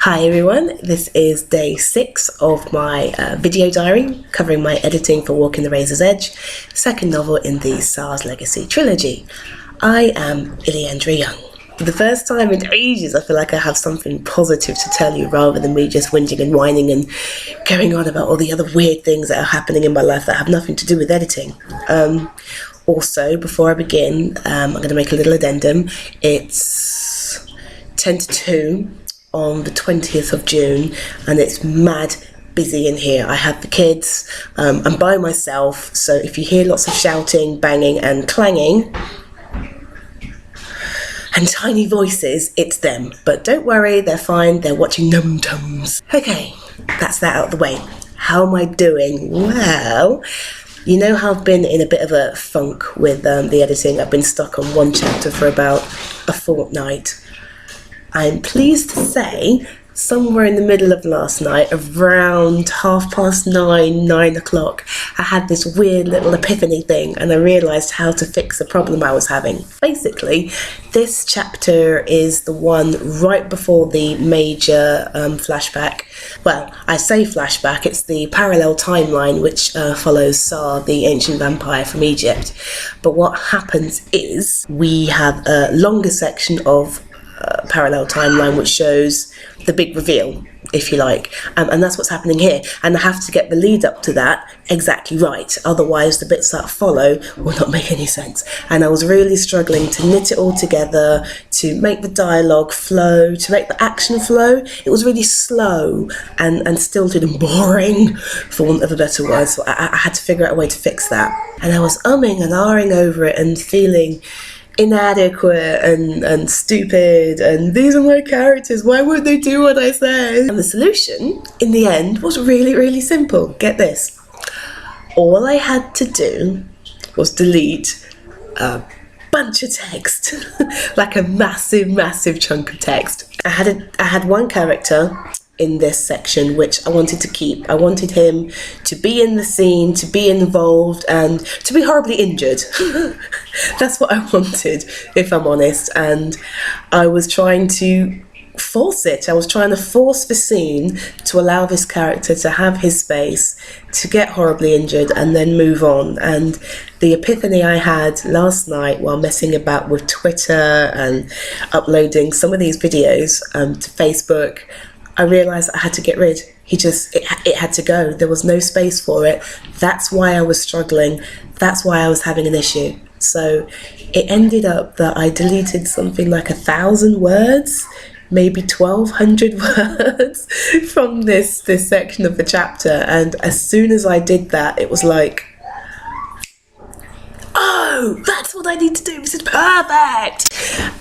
Hi everyone, this is day 6 of my video diary covering my editing for Walking the Razor's Edge, second novel in the Saar's Legacy trilogy. I am Ileandra Young. For the first time in ages, I feel like I have something positive to tell you rather than me just whinging and whining and going on about all the other weird things that are happening in my life that have nothing to do with editing. Also, before I begin, I'm going to make a little addendum. It's 10 to 2 on the 20th of June and it's mad busy in here. I have the kids, I'm by myself, so if you hear lots of shouting, banging and clanging and tiny voices, it's them. But don't worry, they're fine, they're watching Num Tums. Okay, that's that out of the way. How am I doing? Well, you know how I've been in a bit of a funk with the editing. I've been stuck on one chapter for about a fortnight. I'm pleased to say, somewhere in the middle of last night, around 9:30, 9 o'clock, I had this weird little epiphany thing and I realised how to fix the problem I was having. Basically, this chapter is the one right before the major flashback. Well, I say flashback, it's the parallel timeline which follows Saar, the ancient vampire from Egypt. But what happens is, we have a longer section of parallel timeline which shows the big reveal, if you like, and that's what's happening here, and I have to get the lead up to that exactly right, otherwise the bits that follow will not make any sense. And I was really struggling to knit it all together, to make the dialogue flow, to make the action flow. It was really slow and stilted and boring, for want of a better word, so I had to figure out a way to fix that. And I was umming and ahhing over it and feeling inadequate and stupid, and these are my characters, why won't they do what I say? And the solution in the end was really, really simple. Get this, all I had to do was delete a bunch of text like a massive chunk of text. I had one character in this section which I wanted to keep. I wanted him to be in the scene, to be involved and to be horribly injured. That's what I wanted, if I'm honest, and I was trying to force it. I was trying to force the scene to allow this character to have his space, to get horribly injured and then move on. And the epiphany I had last night while messing about with Twitter and uploading some of these videos to Facebook, I realised I had to get rid. It had to go. There was no space for it. That's why I was struggling. That's why I was having an issue. So it ended up that I deleted something like 1,000 words, maybe 1,200 words from this section of the chapter. And as soon as I did that, it was like, oh, that's what I need to do. This is perfect.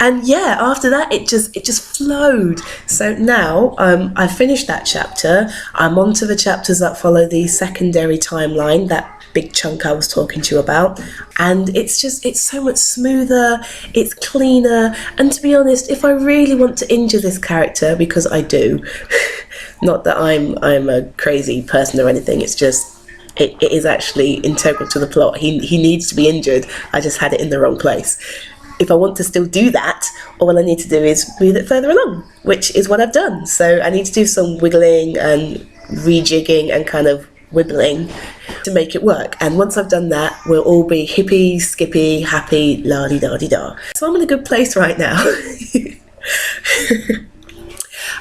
And yeah, after that, it just flowed. So now I finished that chapter. I'm on to the chapters that follow the secondary timeline, that big chunk I was talking to you about. And it's so much smoother, it's cleaner. And to be honest, if I really want to injure this character, because I do, not that I'm a crazy person or anything, it's just, it is actually integral to the plot. He needs to be injured. I just had it in the wrong place. If I want to still do that, all I need to do is move it further along, which is what I've done. So I need to do some wiggling and rejigging and kind of wibbling to make it work. And once I've done that, we'll all be hippy, skippy, happy, la-di-da-di-da. So I'm in a good place right now.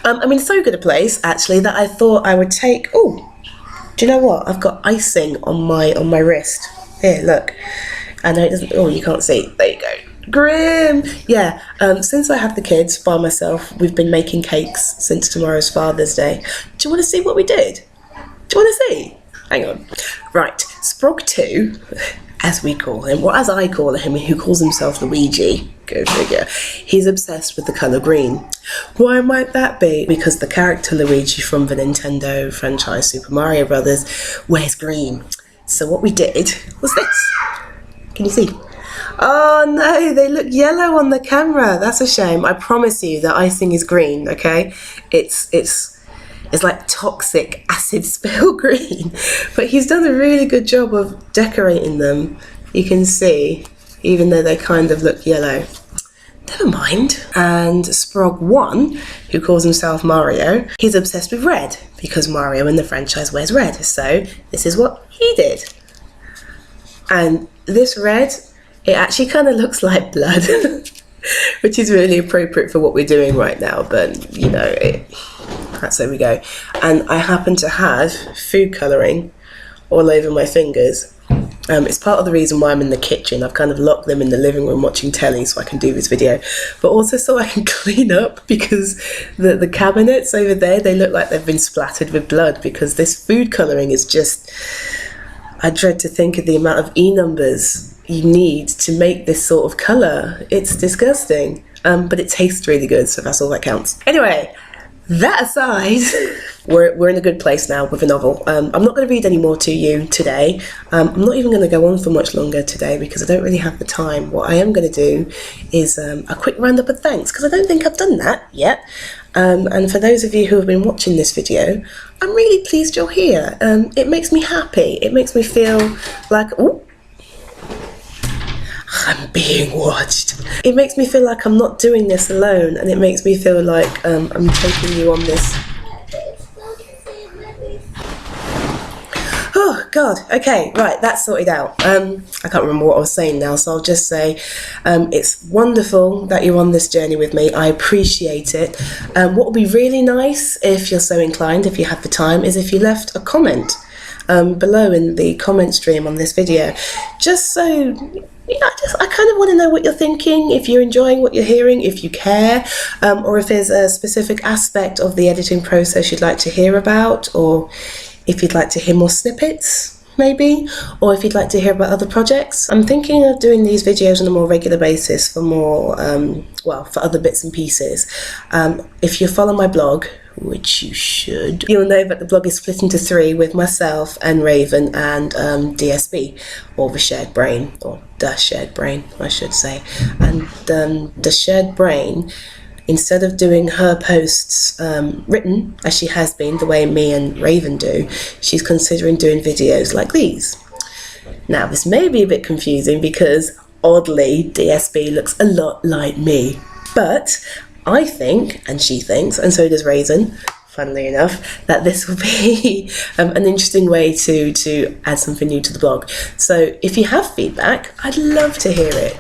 I'm in so good a place, actually, that I thought I would take... Oh, do you know what? I've got icing on my wrist. Here, look. I know it doesn't... Oh, you can't see. There you go. Grim! Yeah, since I have the kids by myself, we've been making cakes since tomorrow's Father's Day. Do you want to see what we did? Do you want to see? Hang on. Right, Sprog 2, as we call him, or as I call him, who calls himself Luigi, go figure, he's obsessed with the colour green. Why might that be? Because the character Luigi from the Nintendo franchise Super Mario Brothers wears green. So what we did was this. Can you see? Oh no, they look yellow on the camera. That's a shame. I promise you that icing is green, okay? It's like toxic acid spill green. But he's done a really good job of decorating them. You can see, even though they kind of look yellow. never mind. And Sprog1, who calls himself Mario, he's obsessed with red because Mario in the franchise wears red. So this is what he did. And this red, it actually kind of looks like blood, which is really appropriate for what we're doing right now. But, you know, that's where we go. And I happen to have food colouring all over my fingers. It's part of the reason why I'm in the kitchen. I've kind of locked them in the living room watching telly so I can do this video, but also so I can clean up, because the cabinets over there, they look like they've been splattered with blood, because this food colouring is just, I dread to think of the amount of E numbers you need to make this sort of colour. It's disgusting, but it tastes really good, so that's all that counts. Anyway, that aside, we're in a good place now with a novel. I'm not going to read any more to you today. I'm not even going to go on for much longer today because I don't really have the time. What I am going to do is a quick roundup of thanks, because I don't think I've done that yet. And for those of you who have been watching this video, I'm really pleased you're here. It makes me happy. It makes me feel like, ooh, I'm being watched. It makes me feel like I'm not doing this alone, and it makes me feel like I'm taking you on this. Oh God, okay, right, that's sorted out. I can't remember what I was saying now, so I'll just say it's wonderful that you're on this journey with me. I appreciate it. What would be really nice, if you're so inclined, if you have the time, is if you left a comment below in the comment stream on this video, just so, you know, I kind of want to know what you're thinking, if you're enjoying what you're hearing, if you care, or if there's a specific aspect of the editing process you'd like to hear about, or if you'd like to hear more snippets, maybe, or if you'd like to hear about other projects. I'm thinking of doing these videos on a more regular basis for more, well, for other bits and pieces. If you follow my blog, which you should, you'll know that the blog is split into three, with myself and Raven and DSB, or the Shared Brain, or the Shared Brain, I should say. And the Shared Brain, instead of doing her posts written, as she has been, the way me and Raven do, she's considering doing videos like these. Now, this may be a bit confusing because, oddly, DSB looks a lot like me. But I think, and she thinks, and so does Raisin, funnily enough, that this will be an interesting way to add something new to the blog. So if you have feedback, I'd love to hear it.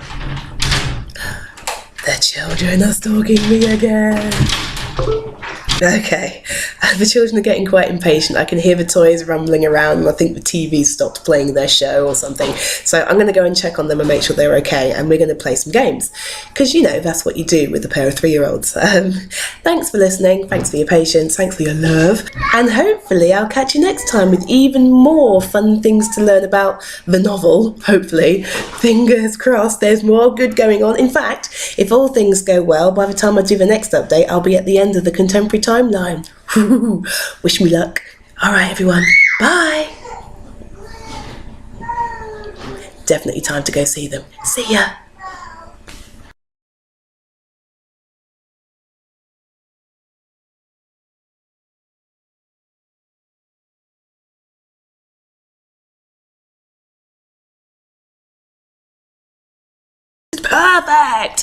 The children are stalking me again. Okay, the children are getting quite impatient. I can hear the toys rumbling around, and I think the TV stopped playing their show or something. So I'm going to go and check on them and make sure they're okay, and we're going to play some games. Because, you know, that's what you do with a pair of 3-year-olds. Thanks for listening, thanks for your patience, thanks for your love, and hopefully I'll catch you next time with even more fun things to learn about the novel, hopefully. Fingers crossed, there's more good going on. In fact, if all things go well, by the time I do the next update, I'll be at the end of the contemporary timeline. Wish me luck. All right, everyone. Bye. Definitely time to go see them. See ya. Perfect.